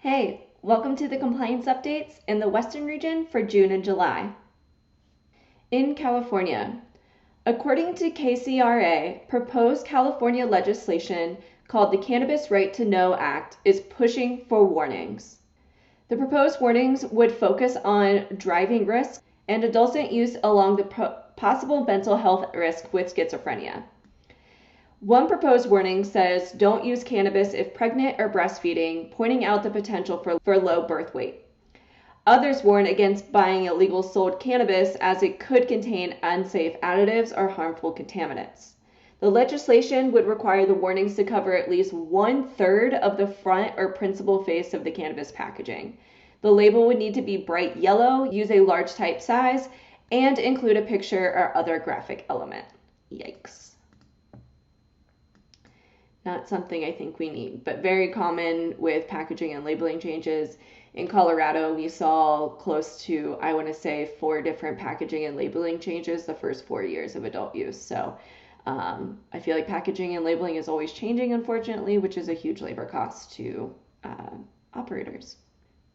Hey, welcome to the compliance updates in the Western region for June and July. In California, according to KCRA, proposed California legislation called the Cannabis Right to Know Act is pushing for warnings. The proposed warnings would focus on driving risk and adolescent use along the possible mental health risk with schizophrenia. One proposed warning says don't use cannabis if pregnant or breastfeeding, pointing out the potential for low birth weight. Others warn against buying illegal sold cannabis as it could contain unsafe additives or harmful contaminants. The legislation would require the warnings to cover at least 1/3 of the front or principal face of the cannabis packaging. The label would need to be bright yellow, use a large type size, and include a picture or other graphic element. Yikes. Not something I think we need, but very common with packaging and labeling changes. In Colorado, we saw close to, I want to say, 4 different packaging and labeling changes the first 4 years of adult use. So I feel like packaging and labeling is always changing, unfortunately, which is a huge labor cost to operators.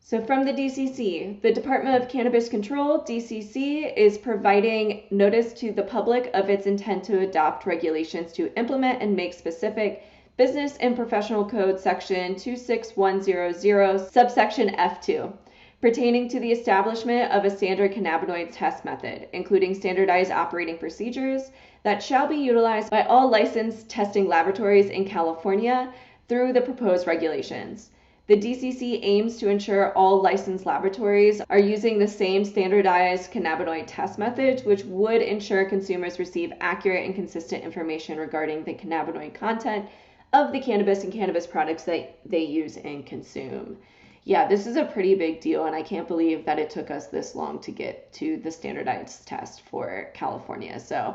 So from the DCC, the Department of Cannabis Control, DCC, is providing notice to the public of its intent to adopt regulations to implement and make specific Business and Professional Code Section 26100, subsection F2, pertaining to the establishment of a standard cannabinoid test method, including standardized operating procedures that shall be utilized by all licensed testing laboratories in California through the proposed regulations. The DCC aims to ensure all licensed laboratories are using the same standardized cannabinoid test methods, which would ensure consumers receive accurate and consistent information regarding the cannabinoid content of the cannabis and cannabis products that they use and consume. Yeah, this is a pretty big deal, and I can't believe that it took us this long to get to the standardized test for California. So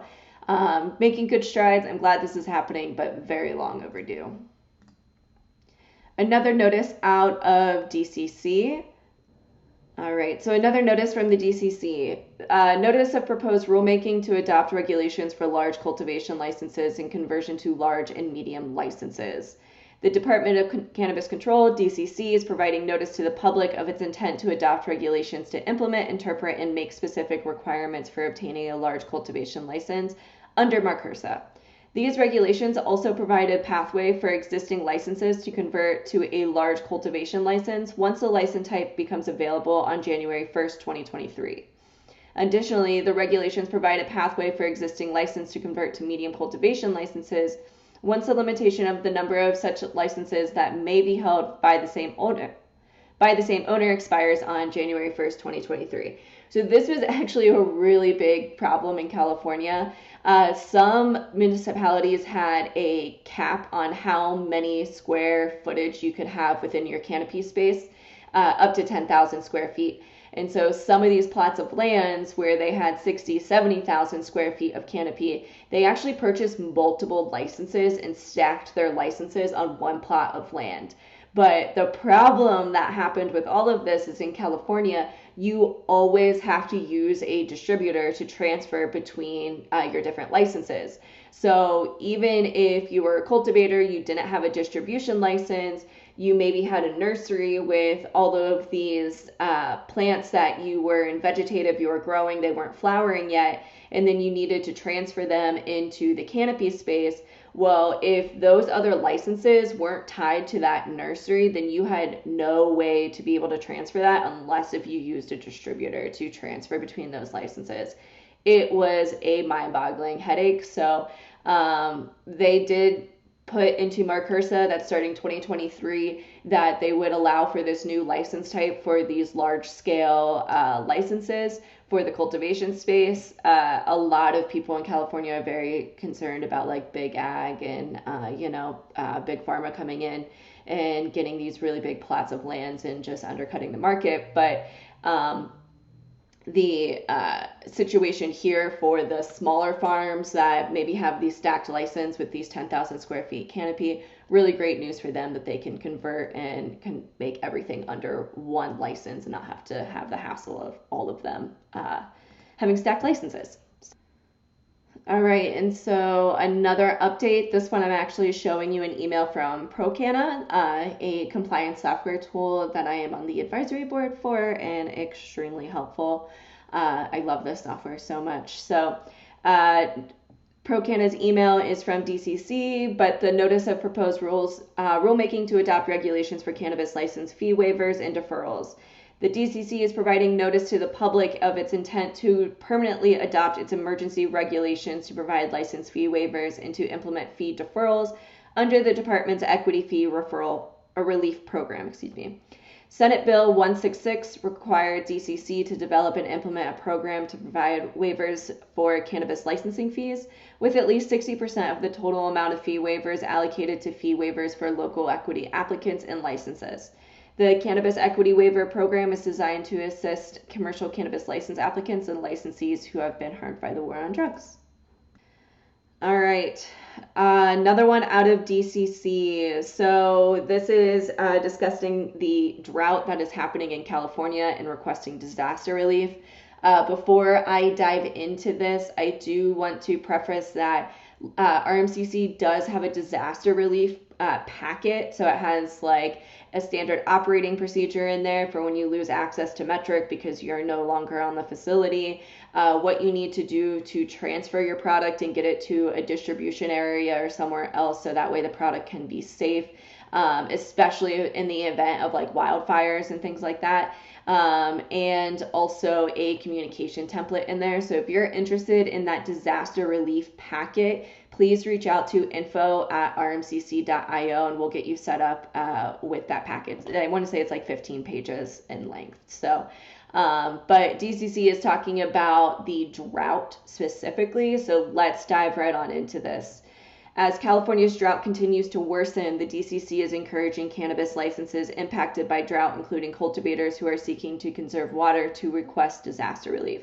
making good strides. I'm glad this is happening, but very long overdue. Another notice out of DCC. All right, so another notice from the DCC. Notice of proposed rulemaking to adopt regulations for large cultivation licenses and conversion to large and medium licenses. The Department of Cannabis Control, DCC, is providing notice to the public of its intent to adopt regulations to implement, interpret, and make specific requirements for obtaining a large cultivation license under MRCURSA. These regulations also provide a pathway for existing licenses to convert to a large cultivation license once the license type becomes available on January 1st, 2023. Additionally, the regulations provide a pathway for existing license to convert to medium cultivation licenses once the limitation of the number of such licenses that may be held by the same owner expires on January 1st, 2023. So this was actually a really big problem in California. Some municipalities had a cap on how many square footage you could have within your canopy space, up to 10,000 square feet. And so some of these plots of lands where they had 60, 70,000 square feet of canopy, they actually purchased multiple licenses and stacked their licenses on one plot of land. But the problem that happened with all of this is in California, you always have to use a distributor to transfer between your different licenses. So even if you were a cultivator, you didn't have a distribution license, you maybe had a nursery with all of these plants that you were in vegetative, you were growing, they weren't flowering yet, and then you needed to transfer them into the canopy space. Well, if those other licenses weren't tied to that nursery, then you had no way to be able to transfer that unless if you used a distributor to transfer between those licenses. It was a mind-boggling headache. So they did put into MRCURSA that starting 2023 that they would allow for this new license type for these large-scale licenses for the cultivation space. A lot of people in California are very concerned about like big ag and big pharma coming in and getting these really big plots of lands and just undercutting the market. But the situation here for the smaller farms that maybe have these stacked license with these 10,000 square feet canopy, really great news for them that they can convert and can make everything under one license and not have to have the hassle of all of them having stacked licenses. All right, and so another update. This one I'm actually showing you an email from ProCanna, a compliance software tool that I am on the advisory board for and extremely helpful. I love this software so much. So ProCanna's email is from DCC, but the notice of proposed rulemaking to adopt regulations for cannabis license fee waivers and deferrals. The DCC is providing notice to the public of its intent to permanently adopt its emergency regulations to provide license fee waivers and to implement fee deferrals under the department's equity fee relief program. Senate Bill 166 required DCC to develop and implement a program to provide waivers for cannabis licensing fees, with at least 60% of the total amount of fee waivers allocated to fee waivers for local equity applicants and licenses. The Cannabis Equity Waiver Program is designed to assist commercial cannabis license applicants and licensees who have been harmed by the war on drugs. All right, another one out of DCC. So this is discussing the drought that is happening in California and requesting disaster relief. Before I dive into this, I do want to preface that RMCC does have a disaster relief packet. So it has like a standard operating procedure in there for when you lose access to metric because you're no longer on the facility, what you need to do to transfer your product and get it to a distribution area or somewhere else so that way the product can be safe, especially in the event of like wildfires and things like that. And also a communication template in there. So if you're interested in that disaster relief packet, please reach out to info@rmcc.io and we'll get you set up with that packet. I want to say it's like 15 pages in length. So, but DCC is talking about the drought specifically. So let's dive right on into this. As California's drought continues to worsen, the DCC is encouraging cannabis licenses impacted by drought, including cultivators who are seeking to conserve water, to request disaster relief.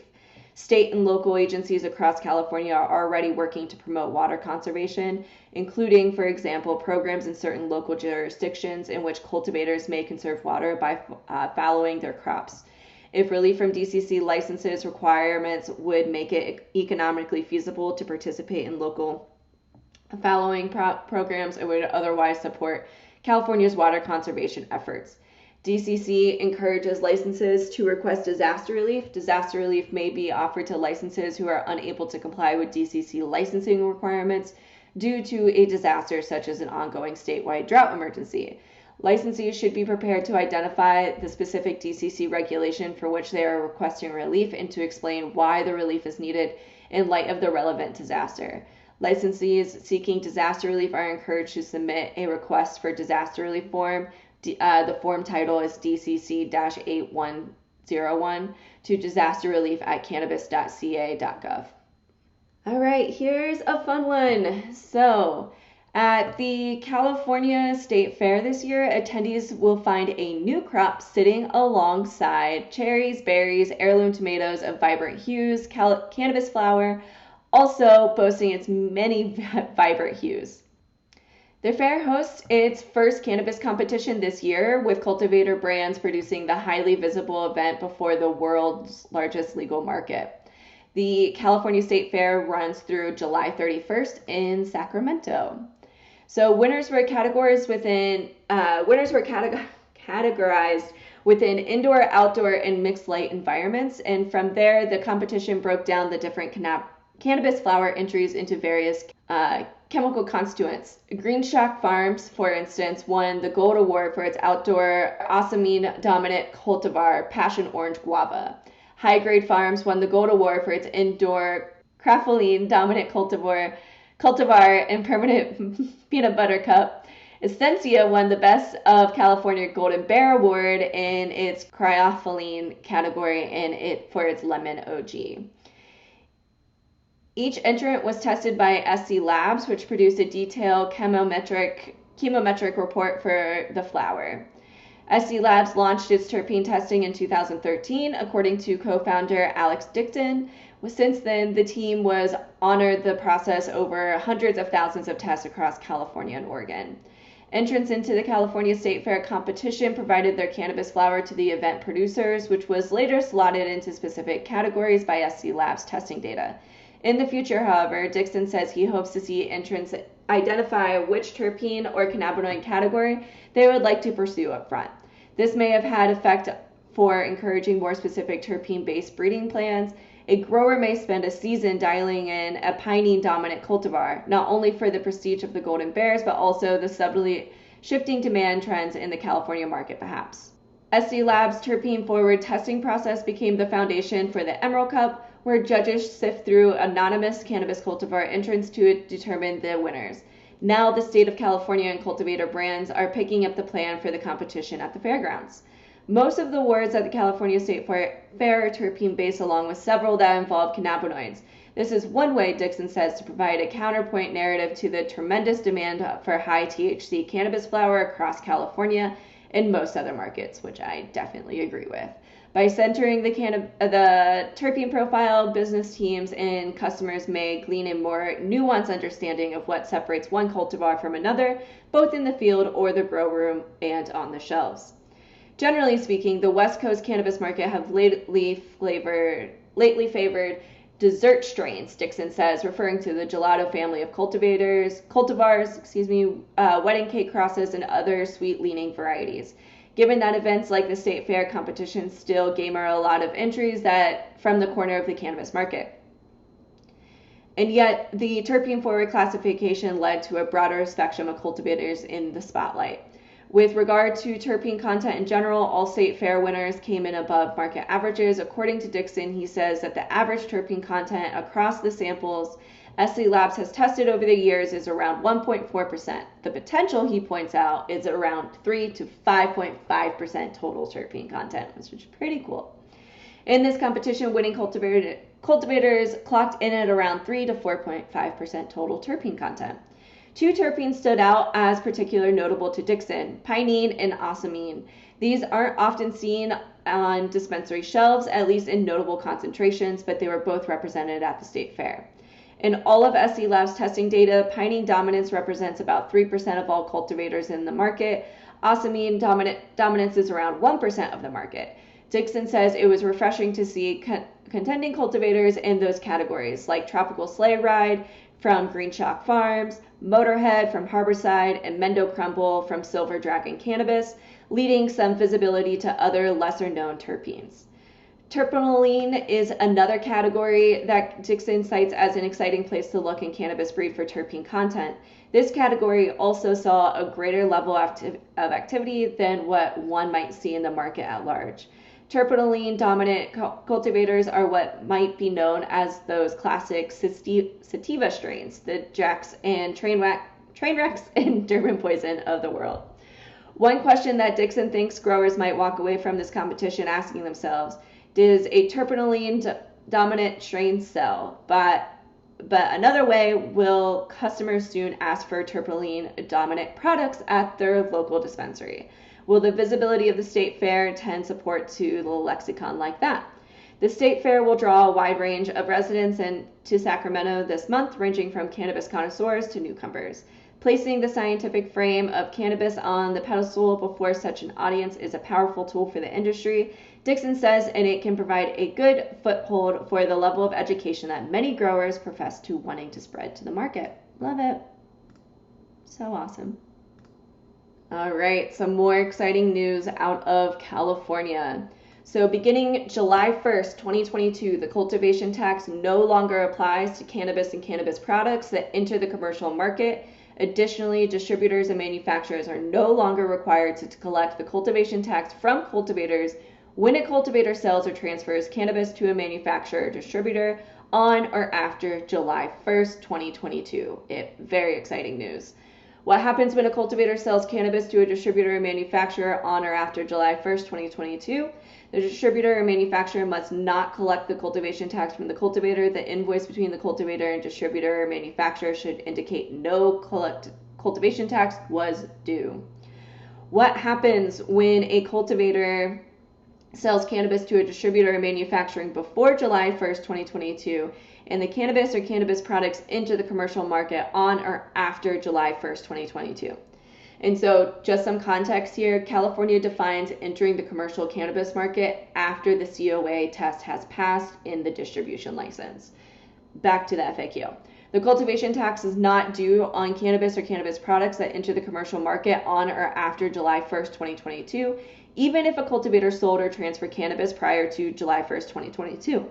State and local agencies across California are already working to promote water conservation, including, for example, programs in certain local jurisdictions in which cultivators may conserve water by fallowing their crops. If relief from DCC licenses requirements would make it economically feasible to participate in local fallowing programs, it would otherwise support California's water conservation efforts. DCC encourages licenses to request disaster relief. Disaster relief may be offered to licenses who are unable to comply with DCC licensing requirements due to a disaster such as an ongoing statewide drought emergency. Licensees should be prepared to identify the specific DCC regulation for which they are requesting relief and to explain why the relief is needed in light of the relevant disaster. Licensees seeking disaster relief are encouraged to submit a request for disaster relief form. The form title is DCC-8101 to disasterrelief@cannabis.ca.gov. All right, here's a fun one. So, at the California State Fair this year, attendees will find a new crop sitting alongside cherries, berries, heirloom tomatoes of vibrant hues, cannabis flower, also boasting its many vibrant hues. The fair hosts its first cannabis competition this year, with cultivator brands producing the highly visible event before the world's largest legal market. The California State Fair runs through July 31st in Sacramento. So winners were categorized within indoor, outdoor, and mixed light environments, and from there the competition broke down the different cannabis flower entries into various chemical constituents. Green Shock Farms, for instance, won the gold award for its outdoor Asamine dominant cultivar, Passion Orange Guava. High Grade Farms won the gold award for its indoor Crapholine dominant cultivar and permanent peanut butter cup. Essentia won the Best of California Golden Bear Award in its Cryophyllene category and for its Lemon OG. Each entrant was tested by SC Labs, which produced a detailed chemometric report for the flower. SC Labs launched its terpene testing in 2013, according to co-founder Alex Dickton. Since then, the team was honored the process over hundreds of thousands of tests across California and Oregon. Entrants into the California State Fair competition provided their cannabis flower to the event producers, which was later slotted into specific categories by SC Labs testing data. In the future, however, Dixon says he hopes to see entrants identify which terpene or cannabinoid category they would like to pursue up front. This may have had effect for encouraging more specific terpene-based breeding plans. A grower may spend a season dialing in a pinene-dominant cultivar, not only for the prestige of the Golden Bears, but also the subtly shifting demand trends in the California market, perhaps. SC Labs' terpene-forward testing process became the foundation for the Emerald Cup, where judges sift through anonymous cannabis cultivar entrants to determine the winners. Now the state of California and cultivator brands are picking up the plan for the competition at the fairgrounds. Most of the awards at the California State Fair are terpene-based, along with several that involve cannabinoids. This is one way, Dixon says, to provide a counterpoint narrative to the tremendous demand for high THC cannabis flower across California and most other markets, which I definitely agree with. By centering the terpene profile, business teams and customers may glean a more nuanced understanding of what separates one cultivar from another, both in the field or the grow room and on the shelves. Generally speaking, the West Coast cannabis market have lately favored dessert strains, Dixon says, referring to the gelato family of cultivars, wedding cake crosses, and other sweet-leaning varieties. Given that events like the State Fair competition still garner a lot of entries from the corner of the cannabis market. And yet, the terpene-forward classification led to a broader spectrum of cultivators in the spotlight. With regard to terpene content in general, all State Fair winners came in above market averages. According to Dixon, he says that the average terpene content across the samples SC Labs has tested over the years is around 1.4%. The potential, he points out, is around 3 to 5.5% total terpene content, which is pretty cool. In this competition, winning cultivators clocked in at around 3 to 4.5% total terpene content. Two terpenes stood out as particularly notable to Dixon, pinene and ocimene. These aren't often seen on dispensary shelves, at least in notable concentrations, but they were both represented at the State Fair. In all of SC Labs testing data, pinene dominance represents about 3% of all cultivators in the market. Ocimene dominance is around 1% of the market. Dixon says it was refreshing to see contending cultivators in those categories, like Tropical Sleigh Ride from Green Shock Farms, Motorhead from Harborside, and Mendo Crumble from Silver Dragon Cannabis, leading some visibility to other lesser-known terpenes. Terpenoline is another category that Dixon cites as an exciting place to look in cannabis breed for terpene content. This category also saw a greater level of activity than what one might see in the market at large. Terpenoline dominant cultivators are what might be known as those classic sativa strains, the Jacks and Trainwrecks and Durban Poison of the world. One question that Dixon thinks growers might walk away from this competition asking themselves: does a terpenoline dominant strain sell? But another way, will customers soon ask for terpenoline dominant products at their local dispensary? Will the visibility of the State Fair tend support to the lexicon like that? The State Fair will draw a wide range of residents to Sacramento this month, ranging from cannabis connoisseurs to newcomers. Placing the scientific frame of cannabis on the pedestal before such an audience is a powerful tool for the industry, Dixon says, and it can provide a good foothold for the level of education that many growers profess to wanting to spread to the market. Love it. So awesome. All right, some more exciting news out of California. So beginning July 1st, 2022, the cultivation tax no longer applies to cannabis and cannabis products that enter the commercial market. Additionally, distributors and manufacturers are no longer required to collect the cultivation tax from cultivators when a cultivator sells or transfers cannabis to a manufacturer or distributor on or after July 1st, 2022. Very exciting news. What happens when a cultivator sells cannabis to a distributor or manufacturer on or after July 1st, 2022? The distributor or manufacturer must not collect the cultivation tax from the cultivator. The invoice between the cultivator and distributor or manufacturer should indicate no cultivation tax was due. What happens when a cultivator sells cannabis to a distributor or manufacturing before July 1st, 2022, and the cannabis or cannabis products enter the commercial market on or after July 1st, 2022? And so just some context here, California defines entering the commercial cannabis market after the COA test has passed in the distribution license. back to the FAQ. The cultivation tax is not due on cannabis or cannabis products that enter the commercial market on or after July 1st, 2022, even if a cultivator sold or transferred cannabis prior to July 1st, 2022.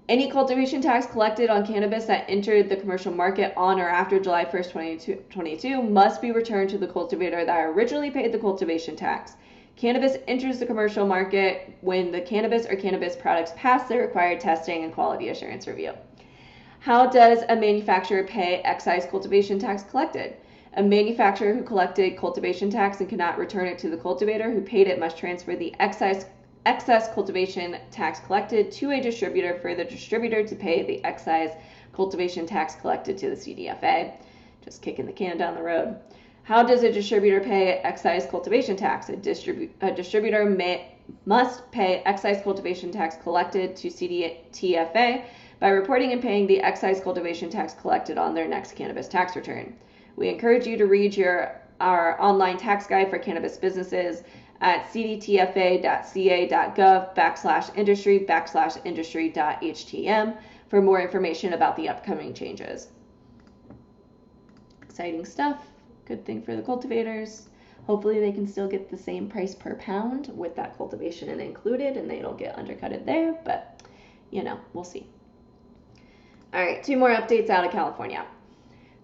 Any cultivation tax collected on cannabis that entered the commercial market on or after July 1st, 2022 must be returned to the cultivator that originally paid the cultivation tax. Cannabis enters the commercial market when the cannabis or cannabis products pass the required testing and quality assurance review. How does a manufacturer pay excise cultivation tax collected? A manufacturer who collected cultivation tax and cannot return it to the cultivator who paid it must transfer the excess cultivation tax collected to a distributor for the distributor to pay the excise cultivation tax collected to the CDFA. Just kicking the can down the road. How does a distributor pay excise cultivation tax? A distributor must pay excise cultivation tax collected to CDTFA by reporting and paying the excise cultivation tax collected on their next cannabis tax return. We encourage you to read our online tax guide for cannabis businesses at cdtfa.ca.gov/industry/industry.htm for more information about the upcoming changes. Exciting stuff. Good thing for the cultivators. Hopefully they can still get the same price per pound with that cultivation included and they don't get undercutted there, but we'll see. All right, 2 more updates out of California.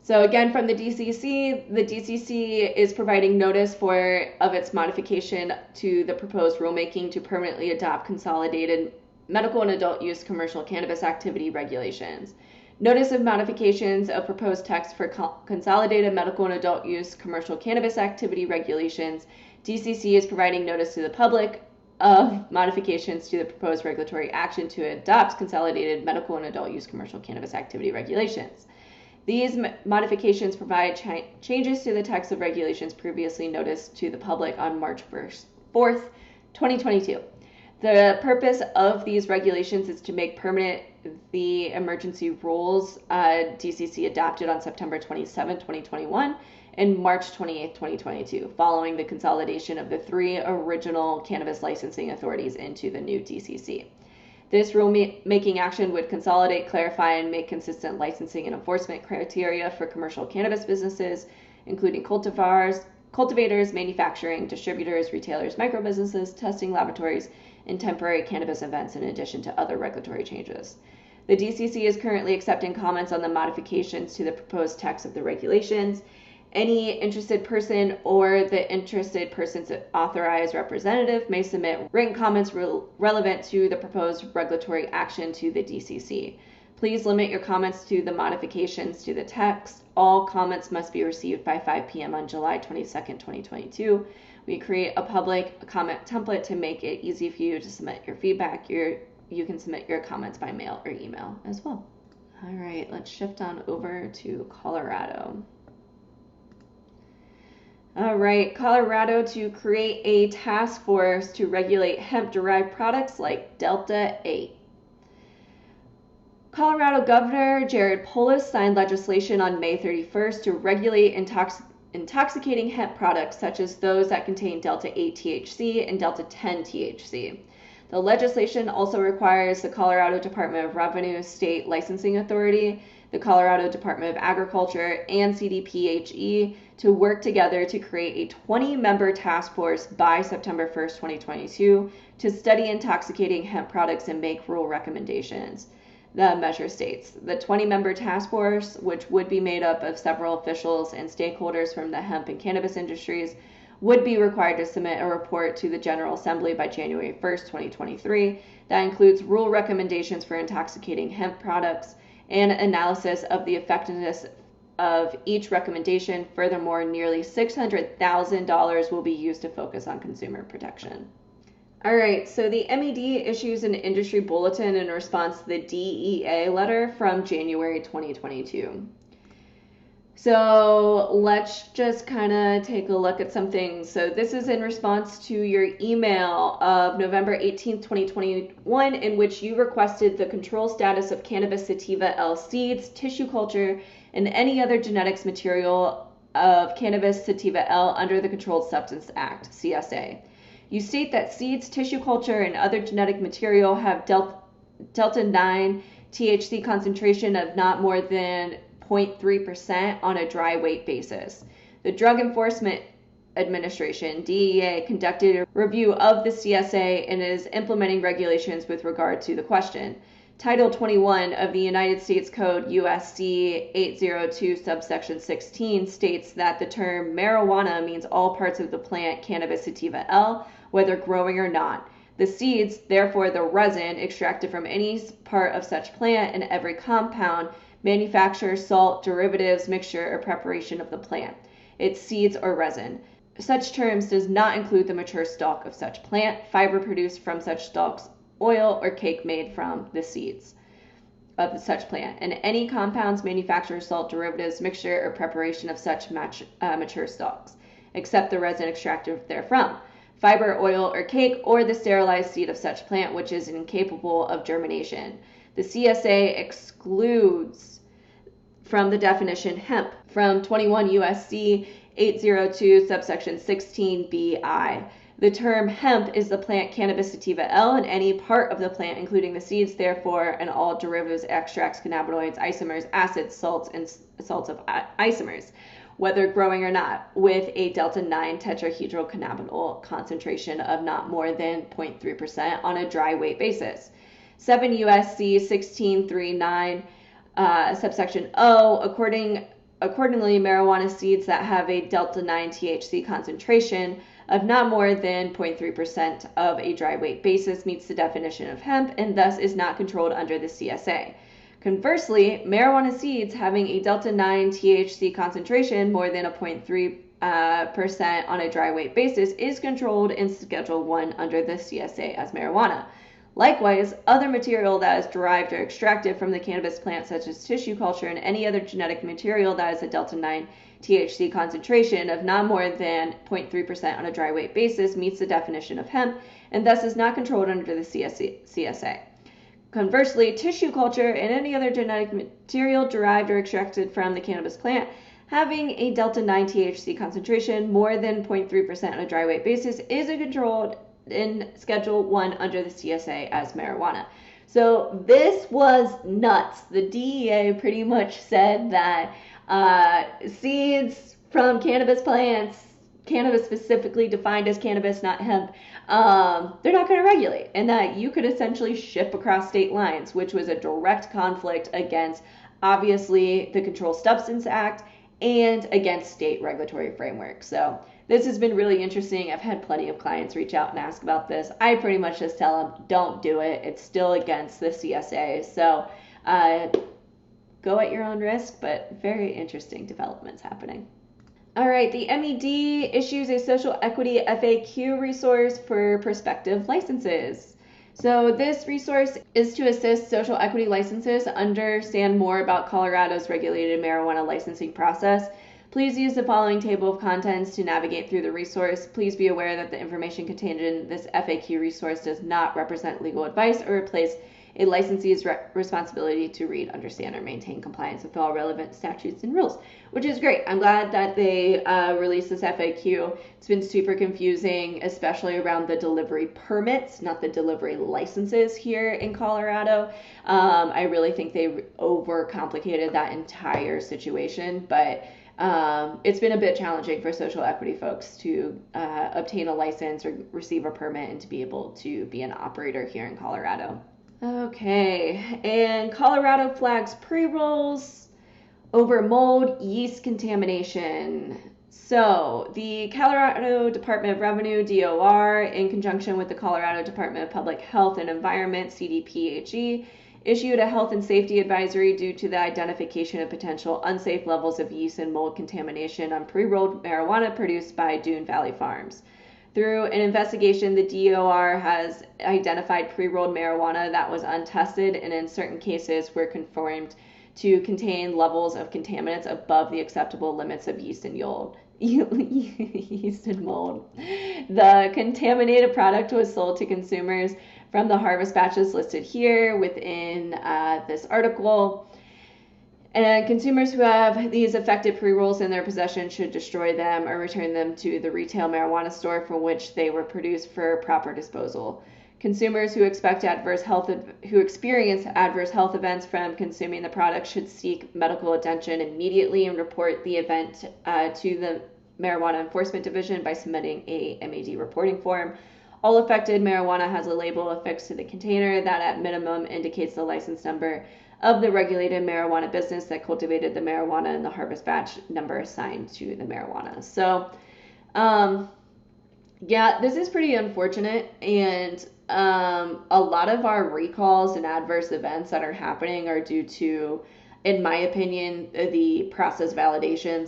So again, from the DCC is providing notice of its modification to the proposed rulemaking to permanently adopt consolidated medical and adult use commercial cannabis activity regulations. Notice of modifications of proposed text for consolidated medical and adult use commercial cannabis activity regulations. DCC is providing notice to the public of modifications to the proposed regulatory action to adopt consolidated medical and adult use commercial cannabis activity regulations. These modifications provide changes to the text of regulations previously noticed to the public on March 4th, 2022. The purpose of these regulations is to make permanent the emergency rules DCC adopted on September 27, 2021 and March 28, 2022, following the consolidation of the 3 original cannabis licensing authorities into the new DCC. This rulemaking action would consolidate, clarify, and make consistent licensing and enforcement criteria for commercial cannabis businesses, including cultivators, manufacturing, distributors, retailers, microbusinesses, testing laboratories, and temporary cannabis events, in addition to other regulatory changes. The DCC is currently accepting comments on the modifications to the proposed text of the regulations. Any interested person or the interested person's authorized representative may submit written comments relevant to the proposed regulatory action to the DCC. Please limit your comments to the modifications to the text. All comments must be received by 5 p.m. on July 22nd, 2022. We create a public comment template to make it easy for you to submit your feedback. You can submit your comments by mail or email as well. All right, let's shift on over to Colorado. All right, Colorado to create a task force to regulate hemp-derived products like Delta 8. Colorado Governor Jared Polis signed legislation on May 31st to regulate intoxicating hemp products such as those that contain Delta 8 THC and Delta 10 THC. The legislation also requires the Colorado Department of Revenue State Licensing Authority, the Colorado Department of Agriculture, and CDPHE to work together to create a 20-member task force by September 1st, 2022 to study intoxicating hemp products and make rule recommendations. The measure states the 20-member task force, which would be made up of several officials and stakeholders from the hemp and cannabis industries, would be required to submit a report to the General Assembly by January 1st, 2023 that includes rule recommendations for intoxicating hemp products and analysis of the effectiveness of each recommendation. Furthermore, nearly $600,000 will be used to focus on consumer protection. All right, so the MED issues an industry bulletin in response to the DEA letter from January 2022. So let's just kind of take a look at some things. So this is in response to your email of November 18th, 2021, in which you requested the control status of cannabis sativa L seeds, tissue culture, and any other genetics material of cannabis sativa L under the Controlled Substance Act, CSA. You state that seeds, tissue culture, and other genetic material have Delta 9 THC concentration of not more than 0.3% on a dry weight basis. The Drug Enforcement Administration, DEA, conducted a review of the CSA and is implementing regulations with regard to the question. Title 21 of the United States Code USC 802 subsection 16 states that the term marijuana means all parts of the plant Cannabis sativa L, whether growing or not. The seeds, therefore the resin extracted from any part of such plant, and every compound, manufacture, salt, derivatives, mixture, or preparation of the plant, its seeds or resin. Such terms does not include the mature stalk of such plant, fiber produced from such stalks, oil or cake made from the seeds of such plant, and any compounds, manufacture, salt, derivatives, mixture, or preparation of such mature stalks, except the resin extracted therefrom, fiber, oil, or cake, or the sterilized seed of such plant which is incapable of germination. The CSA excludes from the definition hemp from 21 USC 802 subsection 16BI. The term hemp is the plant Cannabis sativa L, and any part of the plant, including the seeds, therefore, and all derivatives, extracts, cannabinoids, isomers, acids, salts, and salts of isomers, whether growing or not, with a delta 9 tetrahedral cannabinol concentration of not more than 0.3% on a dry weight basis. 7 USC 1639 subsection O, accordingly, marijuana seeds that have a delta 9 THC concentration of not more than 0.3% of a dry weight basis meets the definition of hemp and thus is not controlled under the CSA. Conversely, marijuana seeds having a delta 9 THC concentration more than a 0.3% on a dry weight basis is controlled in Schedule 1 under the CSA as marijuana. Likewise, other material that is derived or extracted from the cannabis plant, such as tissue culture and any other genetic material that is a delta 9 THC concentration of not more than 0.3% on a dry weight basis, meets the definition of hemp and thus is not controlled under the CSA. Conversely, tissue culture and any other genetic material derived or extracted from the cannabis plant having a delta 9 THC concentration more than 0.3% on a dry weight basis is controlled in Schedule 1 under the CSA as marijuana. So this was nuts. The DEA pretty much said that seeds from cannabis plants, cannabis specifically defined as cannabis, not hemp, they're not going to regulate, and that you could essentially ship across state lines, which was a direct conflict against, obviously, the Controlled Substance Act and against state regulatory frameworks. So this has been really interesting. I've had plenty of clients reach out and ask about this. I pretty much just tell them, don't do it. It's still against the CSA. So go at your own risk, but very interesting developments happening. All right, the MED issues a social equity FAQ resource for prospective licenses. So this resource is to assist social equity licenses understand more about Colorado's regulated marijuana licensing process. Please use the following table of contents to navigate through the resource. Please be aware that the information contained in this FAQ resource does not represent legal advice or replace a licensee's responsibility to read, understand, or maintain compliance with all relevant statutes and rules, which is great. I'm glad that they released this FAQ. It's been super confusing, especially around the delivery permits, not the delivery licenses here in Colorado. I really think they overcomplicated that entire situation, but it's been a bit challenging for social equity folks to obtain a license or receive a permit and to be able to be an operator here in Colorado. Okay, and Colorado flags pre-rolls over mold yeast contamination. So the Colorado Department of Revenue, DOR, in conjunction with the Colorado Department of Public Health and Environment, CDPHE, issued a health and safety advisory due to the identification of potential unsafe levels of yeast and mold contamination on pre-rolled marijuana produced by Dune Valley Farms. Through an investigation, the DOR has identified pre-rolled marijuana that was untested and in certain cases were confirmed to contain levels of contaminants above the acceptable limits of yeast and mold. Yeast and mold. The contaminated product was sold to consumers from the harvest batches listed here within this article. And consumers who have these affected pre-rolls in their possession should destroy them or return them to the retail marijuana store from which they were produced for proper disposal. Consumers who experience adverse health events from consuming the product should seek medical attention immediately and report the event to the Marijuana Enforcement Division by submitting a MAD reporting form. All affected marijuana has a label affixed to the container that at minimum indicates the license number of the regulated marijuana business that cultivated the marijuana and the harvest batch number assigned to the marijuana. So, yeah, this is pretty unfortunate, and a lot of our recalls and adverse events that are happening are due to, in my opinion, the process validation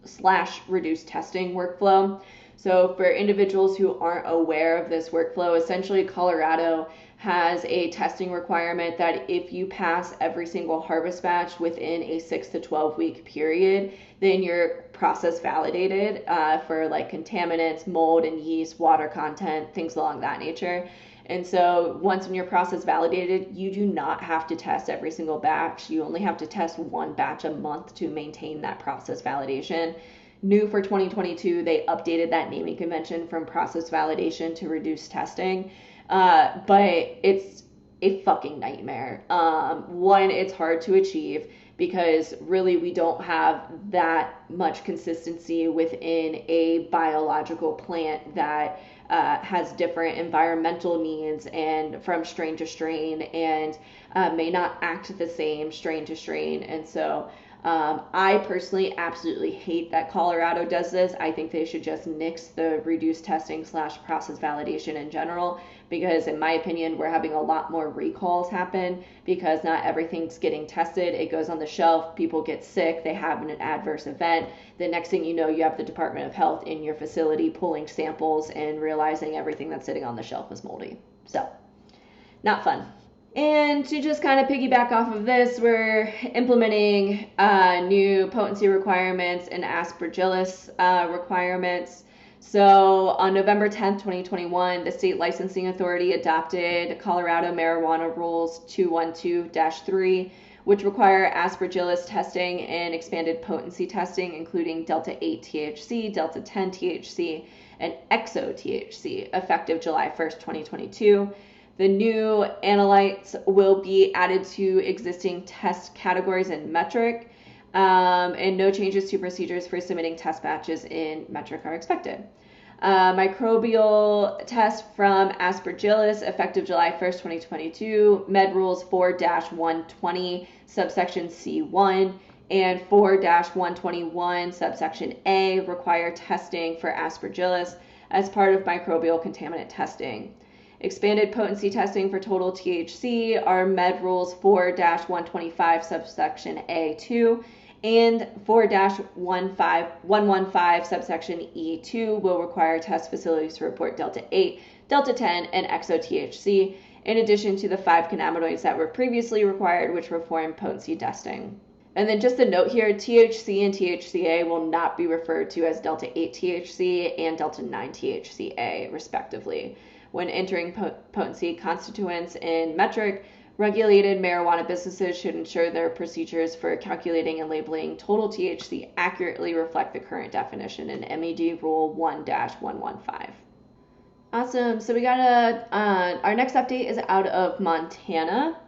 slash reduced testing workflow. So for individuals who aren't aware of this workflow, essentially Colorado has a testing requirement that if you pass every single harvest batch within a 6 to 12 week period, then you're process validated for like contaminants, mold and yeast, water content, things along that nature. And so once when you're process validated, you do not have to test every single batch. You only have to test one batch a month to maintain that process validation. New for 2022, they updated that naming convention from process validation to reduced testing. But it's a fucking nightmare. One, it's hard to achieve because really we don't have that much consistency within a biological plant that has different environmental needs and from strain to strain and may not act the same strain to strain. And so I personally absolutely hate that Colorado does this. I think they should just nix the reduced testing slash process validation in general, because in my opinion, we're having a lot more recalls happen because not everything's getting tested. It goes on the shelf, people get sick, they have an adverse event. The next thing you know, you have the Department of Health in your facility pulling samples and realizing everything that's sitting on the shelf is moldy. So, not fun. And to just kind of piggyback off of this, we're implementing new potency requirements and aspergillus requirements. So on November 10th, 2021, the state licensing authority adopted Colorado Marijuana Rules 212-3, which require aspergillus testing and expanded potency testing, including Delta 8 THC, Delta 10 THC, and Exo THC, effective July 1st, 2022. The new analytes will be added to existing test categories in metric, and no changes to procedures for submitting test batches in metric are expected. Microbial test from aspergillus, effective July 1st, 2022, Med Rules 4-120, subsection C1, and 4-121, subsection A, require testing for aspergillus as part of microbial contaminant testing. Expanded potency testing for total THC are Med Rules 4-125 subsection A2 and 4-115 subsection E2 will require test facilities to report Delta 8, Delta 10, and Exo THC, in addition to the 5 cannabinoids that were previously required, which perform potency testing. And then just a note here, THC and THCA will not be referred to as Delta 8 THC and Delta 9 THCA, respectively. When entering potency constituents in metric, regulated marijuana businesses should ensure their procedures for calculating and labeling total THC accurately reflect the current definition in MAD Rule 1-115. Awesome. So we got our next update is out of Montana.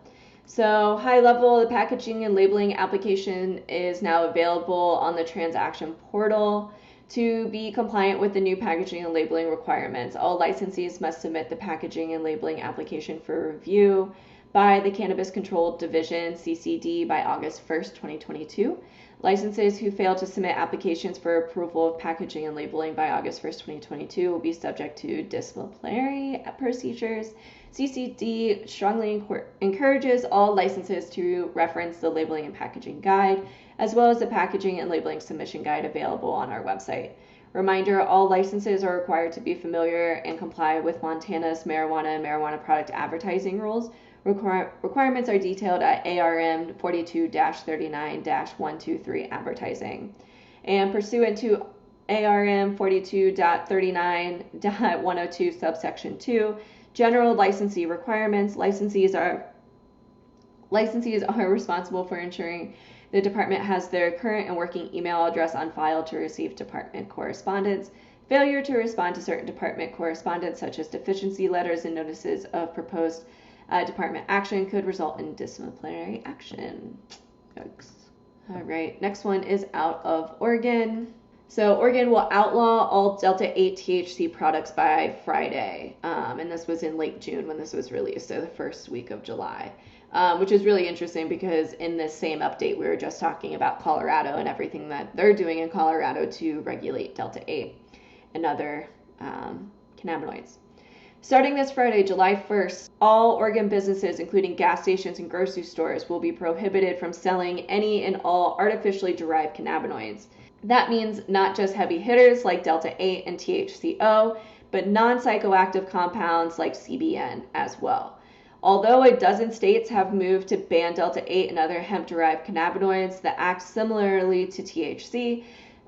So high level, the packaging and labeling application is now available on the transaction portal. To be compliant with the new packaging and labeling requirements, all licensees must submit the packaging and labeling application for review by the Cannabis Control Division, CCD, by August 1st, 2022. Licenses who fail to submit applications for approval of packaging and labeling by August 1st, 2022 will be subject to disciplinary procedures. CCD strongly encourages all licenses to reference the labeling and packaging guide, as well as the packaging and labeling submission guide available on our website. Reminder, all licenses are required to be familiar and comply with Montana's marijuana and marijuana product advertising rules. Requirements are detailed at ARM 42-39-123 advertising. And pursuant to ARM 42.39.102 subsection 2, general licensee requirements, licensees are responsible for ensuring the department has their current and working email address on file to receive department correspondence. failure to respond to certain department correspondence, such as deficiency letters and notices of proposed department action, could result in disciplinary action. Yikes. All right, next one is out of Oregon. So Oregon will outlaw all Delta-8 THC products by Friday, and this was in late June when this was released, so the first week of July, which is really interesting because in this same update we were just talking about Colorado and everything that they're doing in Colorado to regulate Delta-8 and other cannabinoids. Starting this Friday, July 1st, all Oregon businesses, including gas stations and grocery stores, will be prohibited from selling any and all artificially derived cannabinoids. That means not just heavy hitters like Delta-8 and THCO, but non-psychoactive compounds like CBN as well. Although a dozen states have moved to ban Delta-8 and other hemp-derived cannabinoids that act similarly to THC,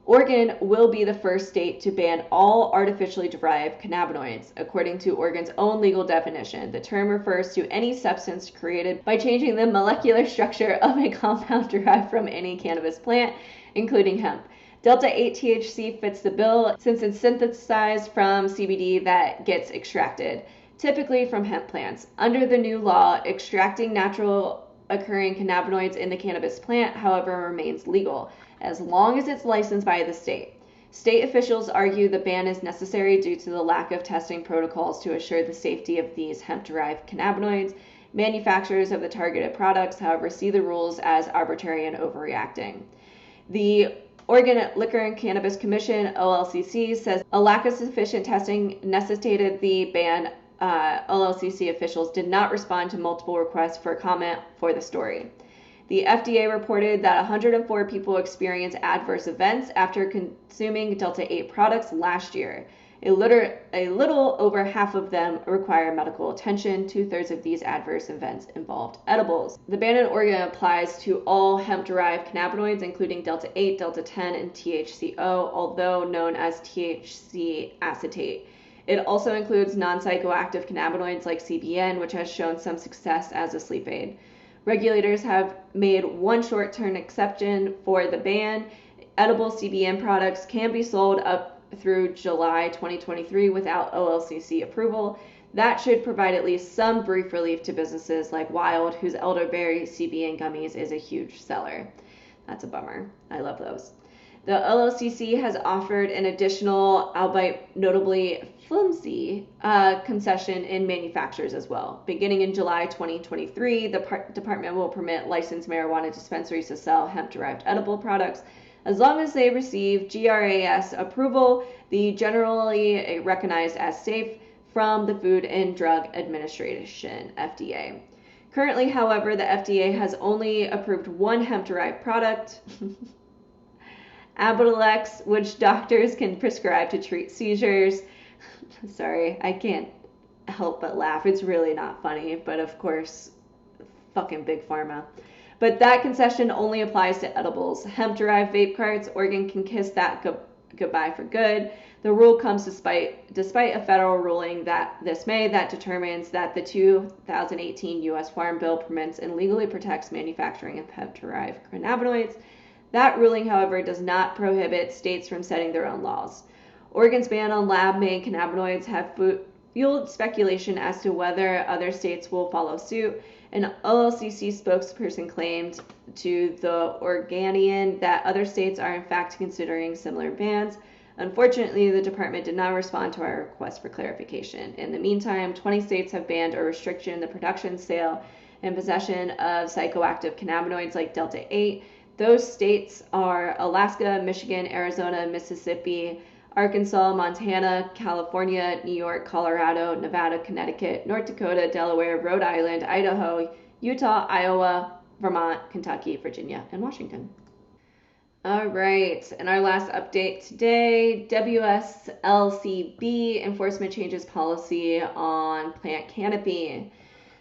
Oregon will be the first state to ban all artificially derived cannabinoids. According to Oregon's own legal definition, the term refers to any substance created by changing the molecular structure of a compound derived from any cannabis plant, including hemp. Delta-8 THC fits the bill since it's synthesized from CBD that gets extracted, typically from hemp plants. Under the new law, extracting natural occurring cannabinoids in the cannabis plant, however, remains legal, as long as it's licensed by the state. State officials argue the ban is necessary due to the lack of testing protocols to assure the safety of these hemp-derived cannabinoids. Manufacturers of the targeted products, however, see the rules as arbitrary and overreacting. The Oregon Liquor and Cannabis Commission, OLCC, says a lack of sufficient testing necessitated the ban. OLCC officials did not respond to multiple requests for comment for the story. The FDA reported that 104 people experienced adverse events after consuming Delta-8 products last year. A little over half of them require medical attention. 2/3 of these adverse events involved edibles. The ban in Oregon applies to all hemp-derived cannabinoids, including Delta-8, Delta-10, and THCO, although known as THC acetate. It also includes non-psychoactive cannabinoids like CBN, which has shown some success as a sleep aid. Regulators have made one short-term exception for the ban. Edible CBN products can be sold up through July 2023 without OLCC approval. That should provide at least some brief relief to businesses like Wild, whose elderberry CBN gummies is a huge seller. That's a bummer. I love those. The OLCC has offered an additional, albeit notably flimsy, concession in manufacturers as well. Beginning in July 2023, the department will permit licensed marijuana dispensaries to sell hemp-derived edible products as long as they receive GRAS approval, the generally recognized as safe, from the Food and Drug Administration, FDA. Currently, however, the FDA has only approved one hemp-derived product, Abdalex, which doctors can prescribe to treat seizures. Sorry, I can't help but laugh. It's really not funny, but of course, fucking Big Pharma. But that concession only applies to edibles. Hemp-derived vape carts, Oregon can kiss that goodbye for good. The rule comes despite a federal ruling this May that determines that the 2018 U.S. Farm Bill permits and legally protects manufacturing of hemp-derived cannabinoids. That ruling, however, does not prohibit states from setting their own laws. Oregon's ban on lab-made cannabinoids have fueled speculation as to whether other states will follow suit. An OLCC spokesperson claimed to the Oregonian that other states are in fact considering similar bans. Unfortunately, the department did not respond to our request for clarification. In the meantime, 20 states have banned or restricted the production, sale, and possession of psychoactive cannabinoids like Delta-8. Those states are Alaska, Michigan, Arizona, Mississippi, Arkansas, Montana, California, New York, Colorado, Nevada, Connecticut, North Dakota, Delaware, Rhode Island, Idaho, Utah, Iowa, Vermont, Kentucky, Virginia, and Washington. All right, and our last update today, WSLCB enforcement changes policy on plant canopy.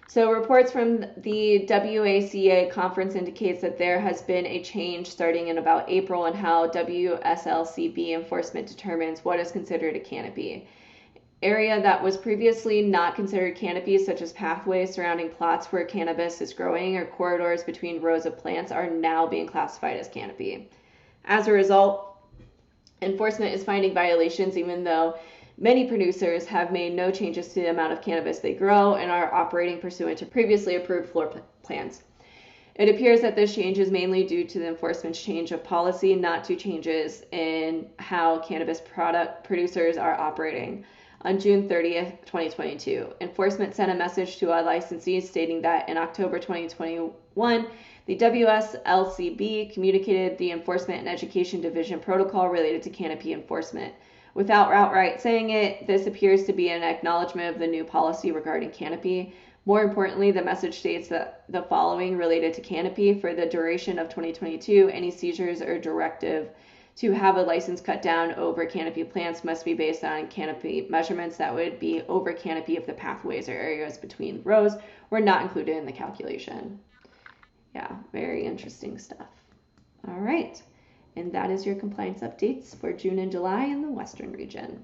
So reports from the WACA conference indicates that there has been a change starting in about April in how WSLCB enforcement determines what is considered a canopy. Area that was previously not considered canopies, such as pathways surrounding plots where cannabis is growing or corridors between rows of plants, are now being classified as canopy. As a result, Enforcement is finding violations even though many producers have made no changes to the amount of cannabis they grow and are operating pursuant to previously approved floor plans. It appears that this change is mainly due to the enforcement's change of policy, not to changes in how cannabis product producers are operating. On June 30th, 2022, enforcement sent a message to our licensees stating that in October 2021, the WSLCB communicated the Enforcement and Education Division protocol related to canopy enforcement. Without outright saying it, this appears to be an acknowledgement of the new policy regarding canopy. More importantly, the message states that the following related to canopy: for the duration of 2022, any seizures or directive to have a license cut down over canopy plants must be based on canopy measurements that would be over canopy if the pathways or areas between rows were not included in the calculation. Yeah, very interesting stuff. All right, and that is your compliance updates for June and July in the Western region.